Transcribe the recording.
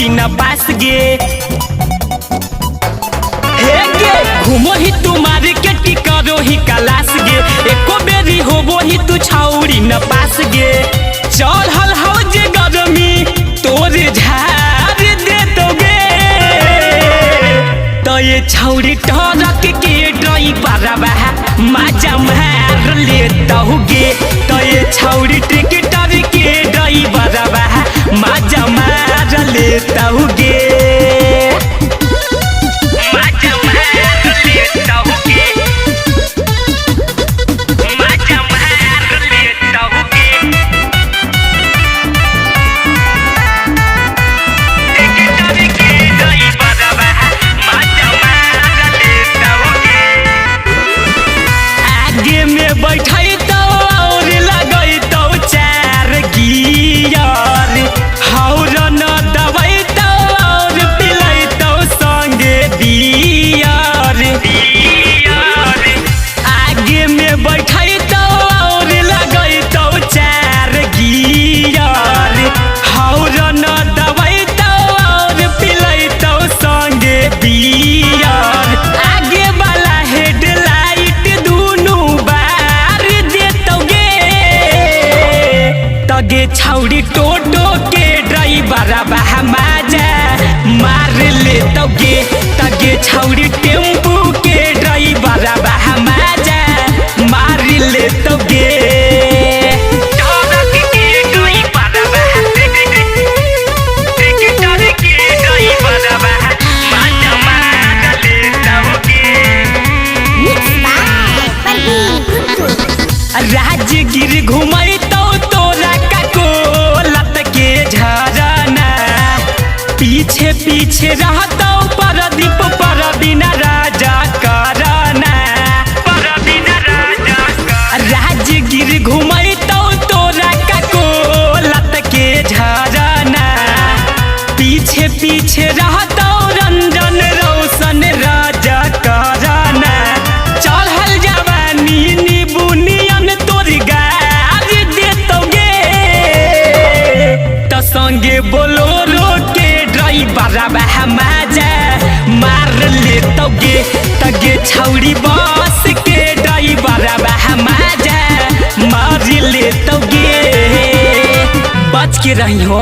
छौड़ी न पास गे हे गे घूमो ही तू मार्केट करो ही क्लास गे एको बेरी होबो ही तू छौड़ी न पास गे चढ़ल हो जे गरमी तोर झाड़ दे दोगे तो ये छौड़ी टरक के ड्राइवर मजा मार लेतोगे तो ये छौड़ी ट्रैक्टर के ड्राइवर मजा मार लेतोगे मजा मार लेतोगे मजा मार लेतोगे ट्रैक्टर के ड्राइवर मजा मार लेतोगे आगे में बैठे तो और लगे तो चार गियर हौरन दबाई तो और पिलाई तो संगे बियर आगे में बैठे तो और लगे तो चार गियर हौरन दबाई तो और पिलाई तो संगे बियर आगे वाला हेडलाइट दोनों बार देतोगे तगे छौड़ी टोटो के ड्राइवर मजा मार लेतोगे तगे छौड़ी टेम्पू के ड्राइवर मजा मार लेतोगे ट्रक के ड्राइवर ट्रैक्टर के ड्राइवर मजा मार लेतोगे राजगिर घुमई तो तोरा ककोलत के झरना पीछे पीछे रहतो परदीप पर बिना राजा करना पर बिना राजा राजगिर घुमई तो तोरा ककोलत के झरना पीछे पीछे रहतो रंजन रोशन राजा करना चढ़ल जवानी निबुनियन तोर गार देतोगे तो संगे बोलोरो के ड्राइवर मजा मार लेतोगे तगे छौड़ी बस के ड्राइवर मजा मार लेतोगे बच के रही हो।